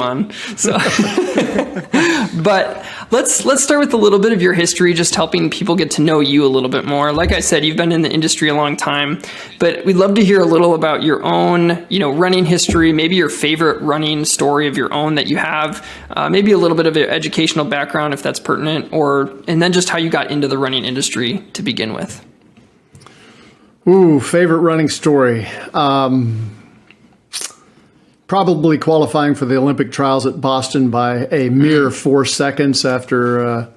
on. So, but let's start with a little bit of your history, just helping people get to know you a little bit more. Like I said, you've been in the industry a long time, but we'd love to hear a little about your own, running history, maybe your favorite running story of your own that you have, maybe a little bit of an educational background if that's pertinent, and then just how you got into the running industry to begin with. Ooh, favorite running story. Probably qualifying for the Olympic trials at Boston by a mere 4 seconds after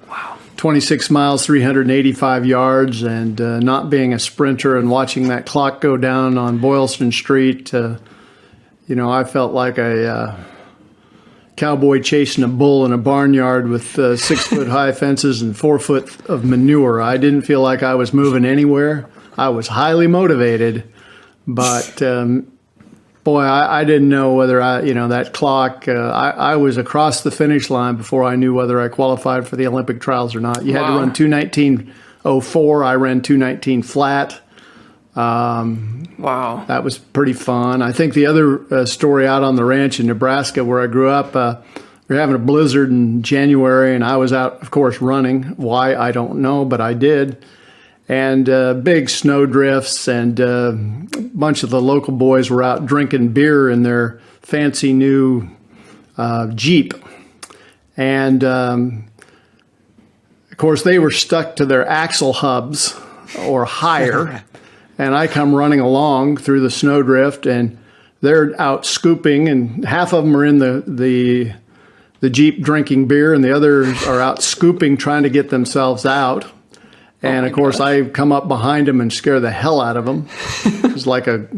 26 miles, 385 yards, and not being a sprinter and watching that clock go down on Boylston Street. I felt like a cowboy chasing a bull in a barnyard with 6-foot high fences and 4 foot of manure. I didn't feel like I was moving anywhere. I was highly motivated, but boy, I didn't know whether that clock, I was across the finish line before I knew whether I qualified for the Olympic trials or not. You had to run 2:19:04. I ran 2:19 flat. Wow. That was pretty fun. I think the other story out on the ranch in Nebraska where I grew up, we were having a blizzard in January, and I was out, of course, running. Why, I don't know, but I did. And big snow drifts, and a bunch of the local boys were out drinking beer in their fancy new Jeep. And, of course, they were stuck to their axle hubs or higher. And I come running along through the snowdrift, and they're out scooping, and half of them are in the Jeep drinking beer, and the others are out scooping, trying to get themselves out. And, of course, I come up behind them and scare the hell out of them. It was like a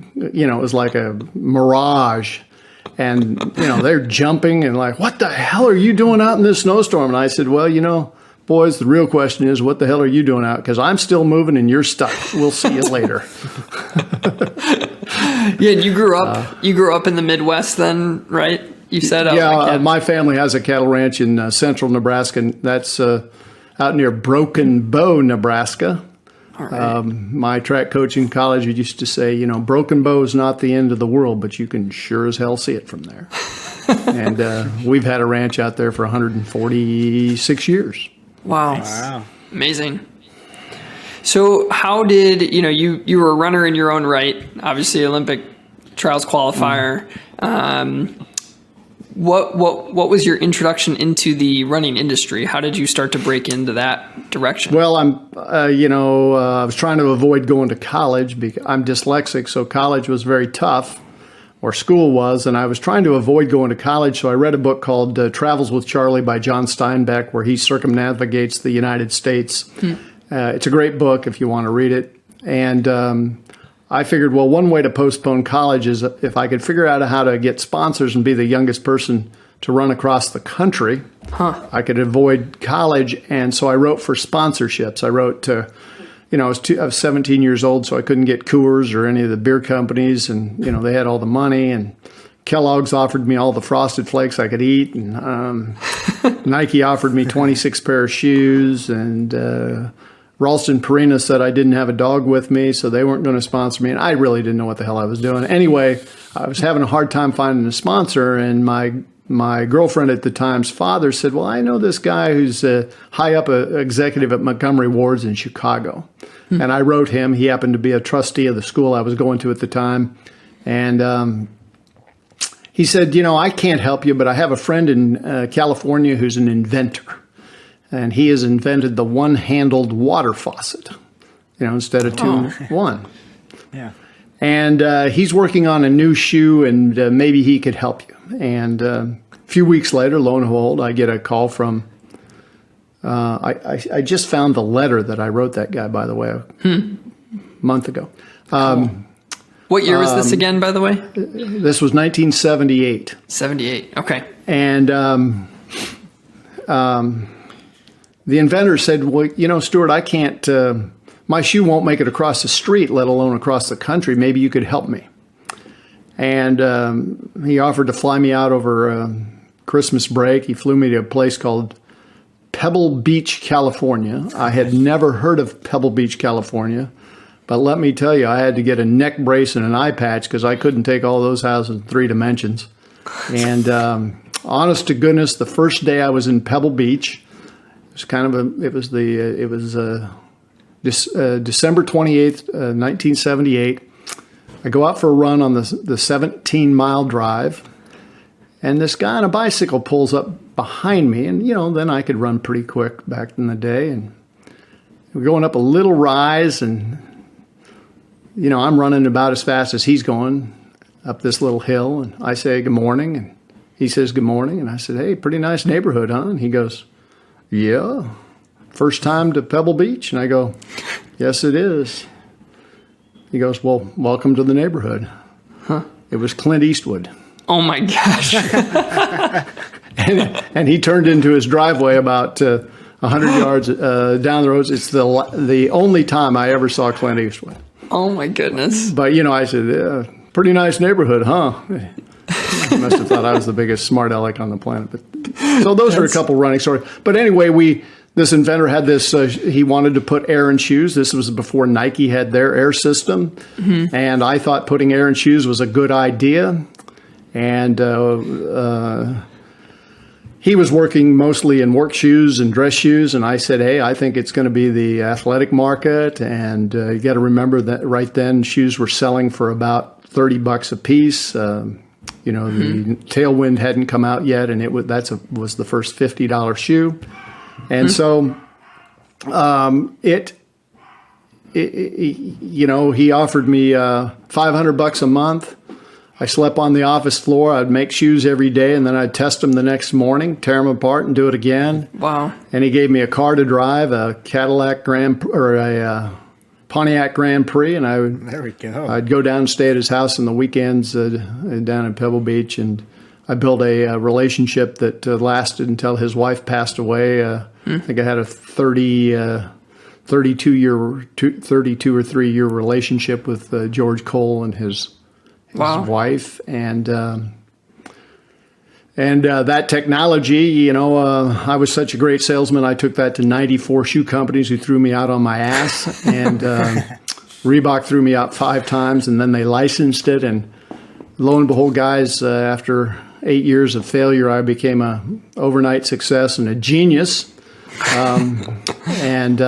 mirage. And, they're jumping and like, what the hell are you doing out in this snowstorm? And I said, well, boys, the real question is, what the hell are you doing out? Because I'm still moving and you're stuck. We'll see you later. Yeah, you grew up in the Midwest then, right? You said my family has a cattle ranch in central Nebraska, and that's out near Broken Bow, Nebraska. All right. My track coach in college used to say, Broken Bow is not the end of the world, but you can sure as hell see it from there. And we've had a ranch out there for 146 years. Wow. Amazing. So how did, you were a runner in your own right, obviously Olympic trials qualifier. What was your introduction into the running industry? How did you start to break into that direction? Well, I was trying to avoid going to college because I'm dyslexic, so college was very tough, or school was, and I was trying to avoid going to college, so I read a book called Travels with Charlie by John Steinbeck, where he circumnavigates the United States. It's a great book if you want to read it. And I figured, well, one way to postpone college is if I could figure out how to get sponsors and be the youngest person to run across the country, I could avoid college. And so I wrote for sponsorships. I wrote I was 17 years old, so I couldn't get Coors or any of the beer companies. And, they had all the money. And Kellogg's offered me all the Frosted Flakes I could eat. And Nike offered me 26 pair of shoes. And Ralston Purina said I didn't have a dog with me, so they weren't going to sponsor me. And I really didn't know what the hell I was doing. Anyway, I was having a hard time finding a sponsor, and my girlfriend at the time's father said, well, I know this guy who's a high up executive at Montgomery Ward's in Chicago. And I wrote him. He happened to be a trustee of the school I was going to at the time. And he said, I can't help you, but I have a friend in California who's an inventor. And he has invented the one-handled water faucet, instead of one. Yeah. And he's working on a new shoe, and maybe he could help you. And a few weeks later, lo and behold, I get a call from, I just found the letter that I wrote that guy, by the way, a month ago. What year was this again, by the way? This was 1978. 78, okay. And the inventor said, well, Stuart, I can't, my shoe won't make it across the street, let alone across the country. Maybe you could help me. And he offered to fly me out over Christmas break. He flew me to a place called Pebble Beach, California. I had never heard of Pebble Beach, California. But let me tell you, I had to get a neck brace and an eye patch because I couldn't take all those houses in 3 dimensions. And honest to goodness, the first day I was in Pebble Beach, it was December 28th, 1978. I go out for a run on the 17-mile drive, and this guy on a bicycle pulls up behind me, and then I could run pretty quick back in the day, and we're going up a little rise, and I'm running about as fast as he's going up this little hill, and I say good morning, and he says good morning, and I said, hey, pretty nice neighborhood, huh? And he goes, yeah. First time to Pebble Beach? And I go, yes, it is. He goes, well, welcome to the neighborhood. Huh? It was Clint Eastwood. Oh my gosh. and he turned into his driveway about 100 yards down the road. It's the only time I ever saw Clint Eastwood. Oh my goodness. But, I said, pretty nice neighborhood, huh? He must have thought I was the biggest smart aleck on the planet. So those are a couple running stories. But anyway, this inventor had this, he wanted to put air in shoes. This was before Nike had their air system. Mm-hmm. And I thought putting air in shoes was a good idea. And he was working mostly in work shoes and dress shoes. And I said, hey, I think it's going to be the athletic market. And you got to remember that right then shoes were selling for about $30 a piece. The Tailwind hadn't come out yet, and was the first $50 shoe. And so he offered me $500 a month. I slept on the office floor. I'd make shoes every day, and then I'd test them the next morning, tear them apart, and do it again. Wow. And he gave me a car to drive, a Pontiac Grand Prix, and I'd go down and stay at his house on the weekends down in Pebble Beach, and I built a relationship that lasted until his wife passed away. I think I had a 32 or 3 year relationship with George Cole and his wife, and that technology, I was such a great salesman. I took that to 94 shoe companies who threw me out on my ass, and Reebok threw me out 5 times, and then they licensed it. And lo and behold, guys, after 8 years of failure, I became a overnight success and a genius. And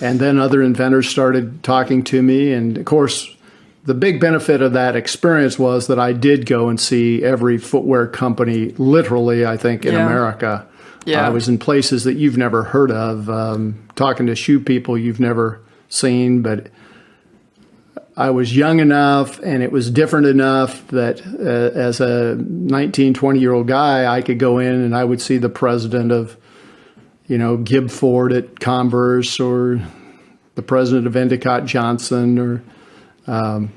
then other inventors started talking to me, and of course, the big benefit of that experience was that I did go and see every footwear company, literally, I think, in America. Yeah. I was in places that you've never heard of, talking to shoe people you've never seen, but I was young enough and it was different enough that as a 19, 20-year-old guy, I could go in and I would see the president of, Gib Ford at Converse, or the president of Endicott Johnson, or Rob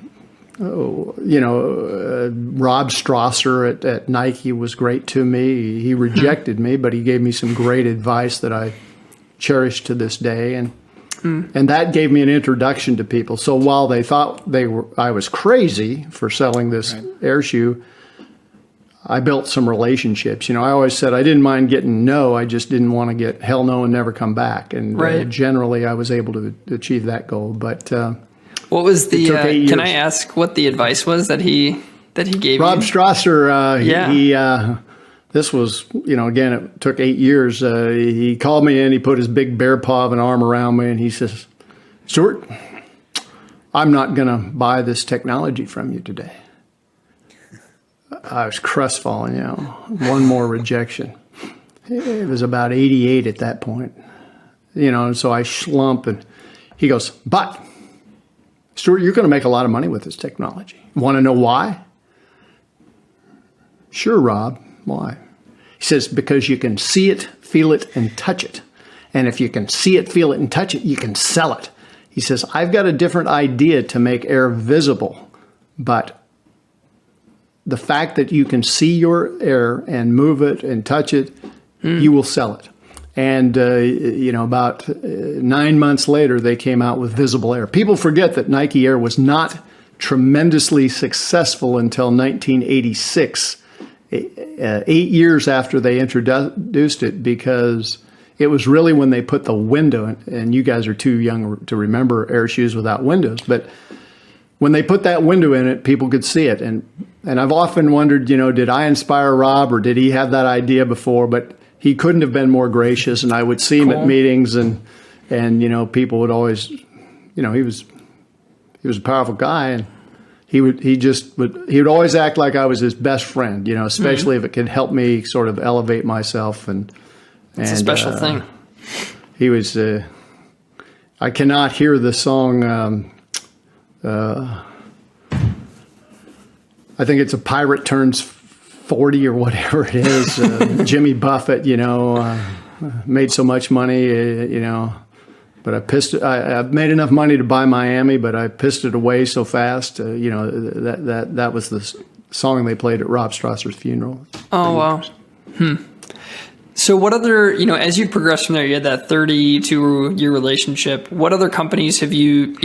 Strasser at Nike was great to me. He rejected me, but he gave me some great advice that I cherish to this day, and that gave me an introduction to people. So while they thought I was crazy for selling this air shoe, I built some relationships. I always said I didn't mind getting no, I just didn't want to get hell no and never come back. And generally, I was able to achieve that goal, but. What was the? Can I ask what the advice was that he gave Rob you? Strasser. He this was again, it took 8 years. He called me in. He put his big bear paw of an arm around me, and he says, "Stuart, I'm not going to buy this technology from you today." I was crestfallen. One more rejection. It was about 88 at that point. And so I slump, and he goes, "But Stuart, you're going to make a lot of money with this technology. Want to know why?" "Sure, Rob. Why?" He says, "Because you can see it, feel it, and touch it. And if you can see it, feel it, and touch it, you can sell it." He says, "I've got a different idea to make air visible, but the fact that you can see your air and move it and touch it, you will sell it." And, about 9 months later, they came out with Visible Air. People forget that Nike Air was not tremendously successful until 1986, 8 years after they introduced it, because it was really when they put the window in, and you guys are too young to remember air shoes without windows, but when they put that window in it, people could see it. And And I've often wondered, did I inspire Rob or did he have that idea before? But he couldn't have been more gracious. And I would see him at meetings and people would always, he was a powerful guy, and he would always act like I was his best friend, especially if it could help me sort of elevate myself. And it's a special thing. He was, I cannot hear the song, I think it's A Pirate Turns 40 or whatever it is. Jimmy Buffett, made so much money, but I've made enough money to buy Miami, but I pissed it away so fast. That was the song they played at Rob Strasser's funeral. Oh, wow. So what other, as you progressed from there, you had that 32-year relationship. What other companies have you,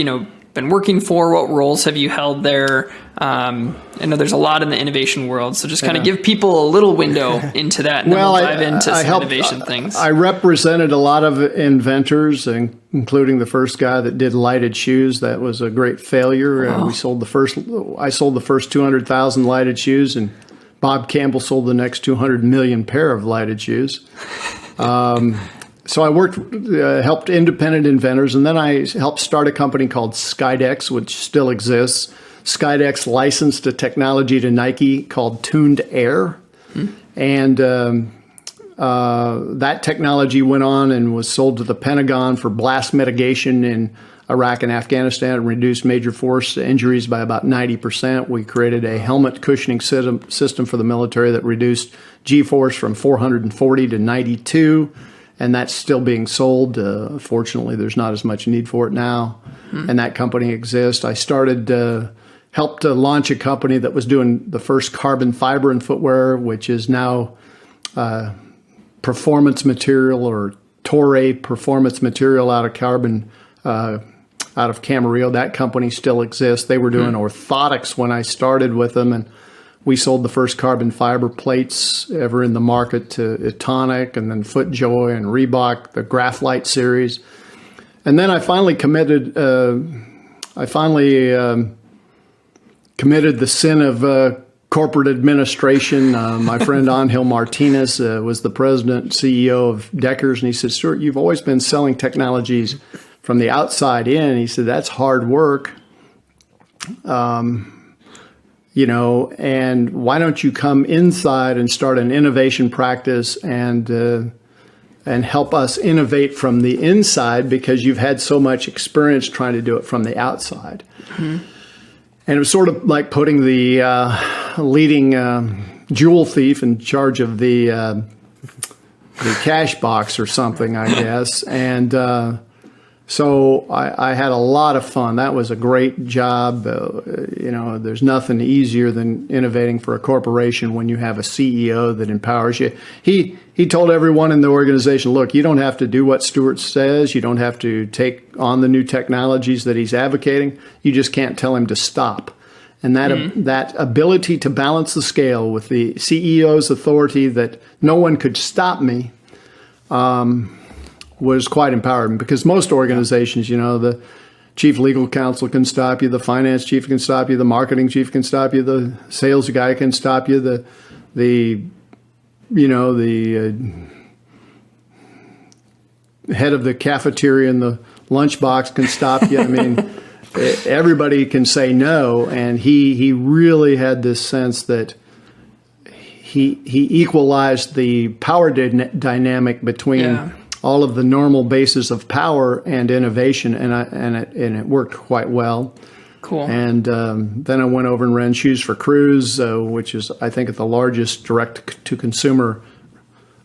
been working for? What roles have you held there? I know there's a lot in the innovation world, so just kind of give people a little window into that, and then we'll dive into some innovation things. I represented a lot of inventors, including the first guy that did lighted shoes. That was a great failure. I sold the first 200,000 lighted shoes, and Bob Campbell sold the next 200 million pair of lighted shoes. So I helped independent inventors, and then I helped start a company called Skydex, which still exists. Skydex licensed a technology to Nike called Tuned Air, and that technology went on and was sold to the Pentagon for blast mitigation in Iraq and Afghanistan, and reduced major force injuries by about 90%. We created a helmet cushioning system for the military that reduced G-force from 440 to 92. And that's still being sold. Fortunately, there's not as much need for it now. And that company exists. I helped launch a company that was doing the first carbon fiber in footwear, which is now performance material, or Toray performance material out of carbon, out of Camarillo. That company still exists. They were doing orthotics when I started with them, and we sold the first carbon fiber plates ever in the market to Etonic, and then FootJoy and Reebok, the Graphlite series. And then I finally committed the sin of corporate administration. My friend Angel Martinez was the president and CEO of Deckers, and he said, "Stuart, you've always been selling technologies from the outside in." He said, "That's hard work. And why don't you come inside and start an innovation practice and help us innovate from the inside, because you've had so much experience trying to do it from the outside." And it was sort of like putting the leading jewel thief in charge of the cash box or something, I guess. And so I had a lot of fun. That was a great job. There's nothing easier than innovating for a corporation when you have a CEO that empowers you. He told everyone in the organization, look, you don't have to do what Stuart says. You don't have to take on the new technologies that he's advocating. You just can't tell him to stop. And that ability to balance the scale with the CEO's authority that no one could stop me was quite empowering, because most organizations, the chief legal counsel can stop you, the finance chief can stop you, the marketing chief can stop you, the sales guy can stop you, the head of the cafeteria and the lunchbox can stop you. I mean, everybody can say no, and he really had this sense that he equalized the power dynamic between all of the normal bases of power and innovation, and it worked quite well. Cool. And then I went over and ran Shoes for Crews, which is, I think, the largest direct-to-consumer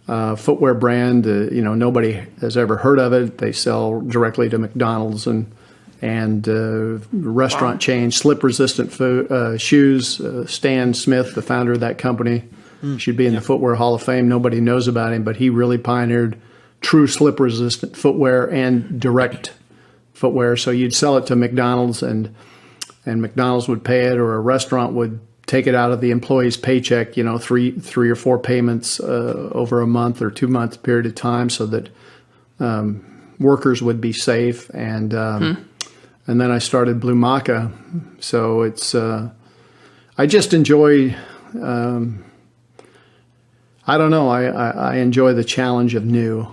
footwear brand. Nobody has ever heard of it. They sell directly to McDonald's and restaurant chains, slip-resistant shoes. Stan Smith, the founder of that company, should be in the Footwear Hall of Fame. Nobody knows about him, but he really pioneered true slip-resistant footwear and direct footwear. So you'd sell it to McDonald's, and McDonald's would pay it, or a restaurant would take it out of the employee's paycheck, three or four payments over a month or 2 month period of time, so that workers would be safe. And then I started Blumaka. So it's I just enjoy, I don't know, I enjoy the challenge of new.